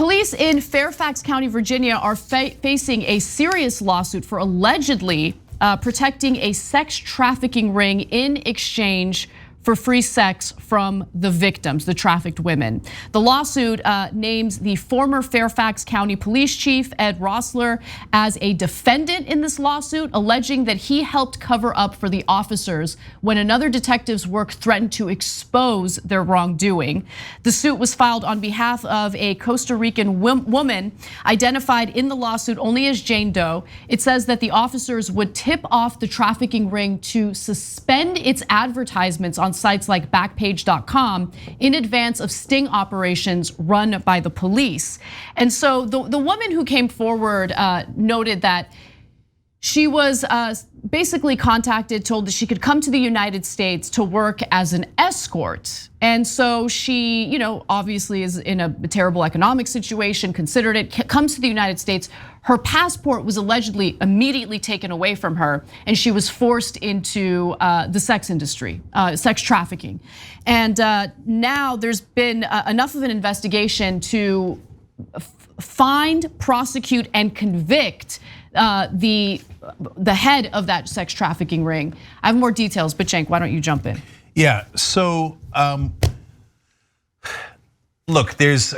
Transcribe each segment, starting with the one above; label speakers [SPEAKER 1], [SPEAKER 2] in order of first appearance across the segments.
[SPEAKER 1] Police in Fairfax County, Virginia are facing a serious lawsuit for allegedly protecting a sex trafficking ring in exchange for free sex from the victims, the trafficked women. The lawsuit names the former Fairfax County Police Chief, Ed Roessler, as a defendant in this lawsuit, alleging that he helped cover up for the officers when another detective's work threatened to expose their wrongdoing. The suit was filed on behalf of a Costa Rican woman identified in the lawsuit only as Jane Doe. It says that the officers would tip off the trafficking ring to suspend its advertisements on sites like Backpage.com in advance of sting operations run by the police. And so the woman who came forward noted that she was basically contacted, told that she could come to the United States to work as an escort. And so she, obviously is in a terrible economic situation, considered it, comes to the United States. Her passport was allegedly immediately taken away from her, and she was forced into the sex industry, sex trafficking. And now there's been enough of an investigation to find, prosecute, and convict the head of that sex trafficking ring. I have more details, but Cenk, why don't you jump in?
[SPEAKER 2] Yeah, so look, there's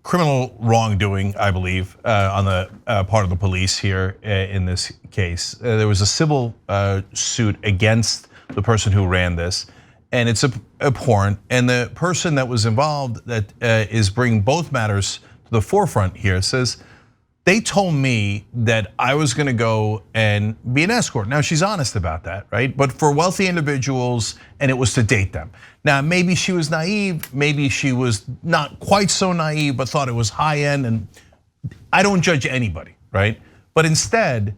[SPEAKER 2] criminal wrongdoing, I believe, on the part of the police here in this case. There was a civil suit against the person who ran this, and it's abhorrent. And the person that was involved that is bringing both matters to the forefront here says, they told me that I was gonna go and be an escort. Now she's honest about that, right? But for wealthy individuals, and it was to date them. Now maybe she was naive, maybe she was not quite so naive, but thought it was high end, and I don't judge anybody, right? But instead,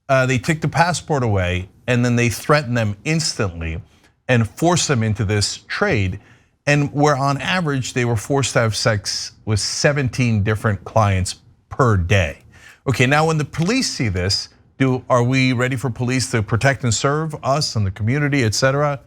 [SPEAKER 2] they took the passport away and then they threatened them instantly and forced them into this trade. And where on average, they were forced to have sex with 17 different clients per day. Okay, now when the police see this, are we ready for police to protect and serve us and the community, et cetera?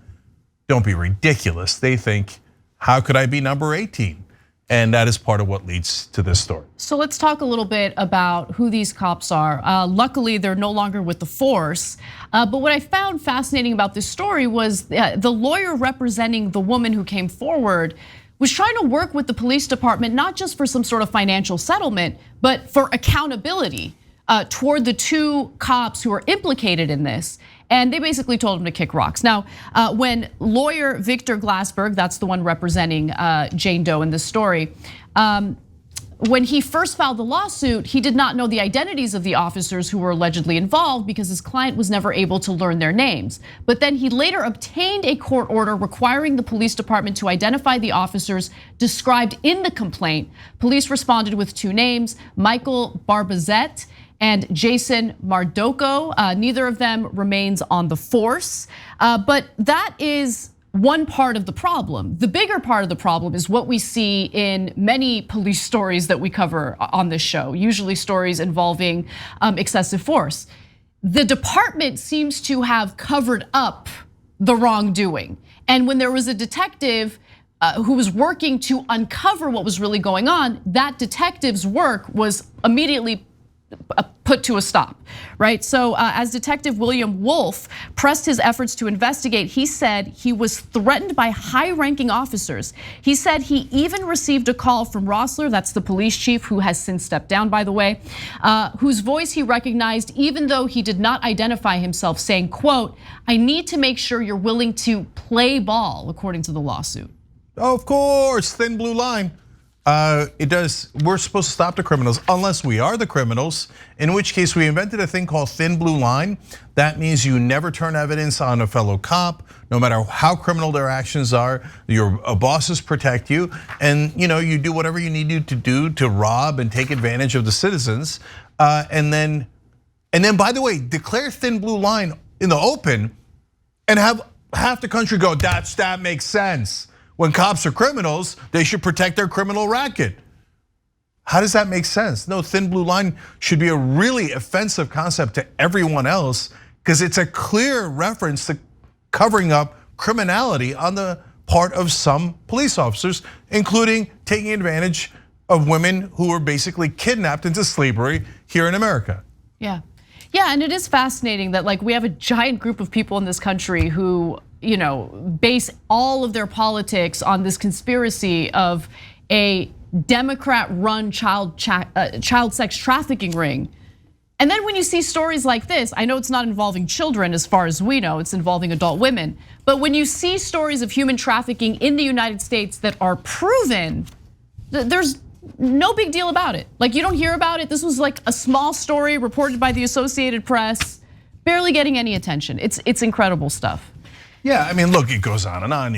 [SPEAKER 2] Don't be ridiculous. They think, how could I be number 18? And that is part of what leads to this story.
[SPEAKER 1] So let's talk a little bit about who these cops are. Luckily, they're no longer with the force. But what I found fascinating about this story was the lawyer representing the woman who came forward was trying to work with the police department, not just for some sort of financial settlement, but for accountability toward the two cops who are implicated in this. And they basically told him to kick rocks. Now, when lawyer Victor Glassberg, that's the one representing Jane Doe in this story, when he first filed the lawsuit, he did not know the identities of the officers who were allegedly involved because his client was never able to learn their names. But then he later obtained a court order requiring the police department to identify the officers described in the complaint. Police responded with two names, Michael Barbazet and Jason Mardoko. Neither of them remains on the force, but that is one part of the problem. The bigger part of the problem is what we see in many police stories that we cover on this show, usually stories involving excessive force. The department seems to have covered up the wrongdoing. And when there was a detective who was working to uncover what was really going on, that detective's work was immediately put to a stop, right? So as Detective William Wolf pressed his efforts to investigate, he said he was threatened by high-ranking officers. He said he even received a call from Roessler, that's the police chief who has since stepped down, by the way, whose voice he recognized even though he did not identify himself, saying, quote, "I need to make sure you're willing to play ball," according to the lawsuit.
[SPEAKER 2] Of course, thin blue line. It does, we're supposed to stop the criminals unless we are the criminals, in which case we invented a thing called thin blue line. That means you never turn evidence on a fellow cop, no matter how criminal their actions are. Your bosses protect you, and you do whatever you need to do to rob and take advantage of the citizens. And then by the way, declare thin blue line in the open and have half the country go, that makes sense. When cops are criminals, they should protect their criminal racket. How does that make sense? No, thin blue line should be a really offensive concept to everyone else because it's a clear reference to covering up criminality on the part of some police officers, including taking advantage of women who were basically kidnapped into slavery here in America.
[SPEAKER 1] Yeah. Yeah, and it is fascinating that like we have a giant group of people in this country who, base all of their politics on this conspiracy of a Democrat-run child sex trafficking ring. And then when you see stories like this, I know it's not involving children as far as we know, it's involving adult women. But when you see stories of human trafficking in the United States that are proven, there's no big deal about it. Like you don't hear about it. This was like a small story reported by the Associated Press, barely getting any attention. It's incredible stuff.
[SPEAKER 2] Yeah, I mean, look, it goes on and on.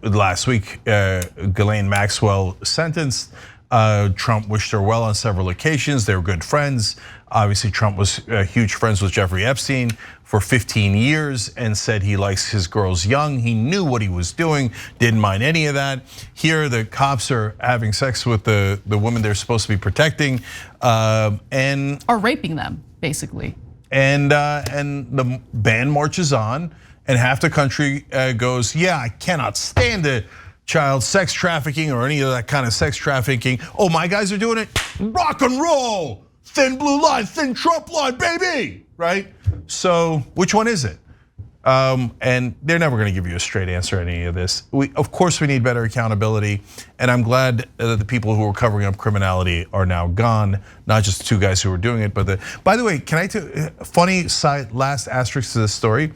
[SPEAKER 2] Last week, Ghislaine Maxwell sentenced. Trump wished her well on several occasions. They were good friends. Obviously, Trump was huge friends with Jeffrey Epstein for 15 years and said he likes his girls young. He knew what he was doing, didn't mind any of that. Here, the cops are having sex with the woman they're supposed to be protecting, and
[SPEAKER 1] are raping them, basically.
[SPEAKER 2] And the band marches on, and half the country goes, "Yeah, I cannot stand the child sex trafficking or any of that kind of sex trafficking. Oh, my guys are doing it. Rock and roll, thin blue line, thin Trump line, baby." Right? So which one is it? And they're never going to give you a straight answer on any of this. Of course, we need better accountability, and I'm glad that the people who were covering up criminality are now gone. Not just the two guys who were doing it, but by the way, can I tell funny side last asterisk to this story?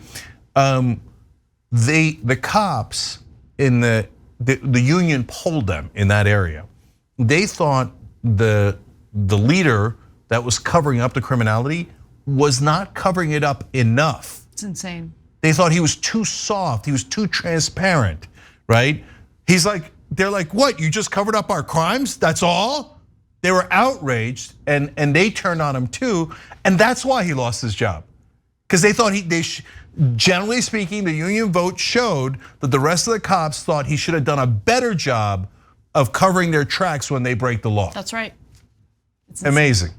[SPEAKER 2] The cops in the union pulled them in that area. They thought the leader that was covering up the criminality was not covering it up enough.
[SPEAKER 1] It's insane.
[SPEAKER 2] They thought he was too soft, he was too transparent, right? They're like, what, you just covered up our crimes, that's all? They were outraged and they turned on him too, and that's why he lost his job. Because they thought generally speaking, the union vote showed that the rest of the cops thought he should have done a better job of covering their tracks when they break the law.
[SPEAKER 1] That's right.
[SPEAKER 2] It's amazing.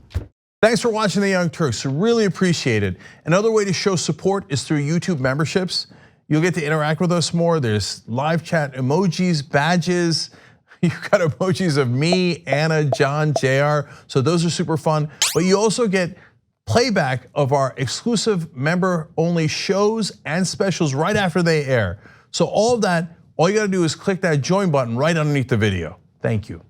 [SPEAKER 2] Thanks for watching The Young Turks, really appreciate it. Another way to show support is through YouTube memberships. You'll get to interact with us more. There's live chat emojis, badges. You've got emojis of me, Anna, John, JR, so those are super fun. But you also get playback of our exclusive member-only shows and specials right after they air. So all of that, all you gotta do is click that join button right underneath the video. Thank you.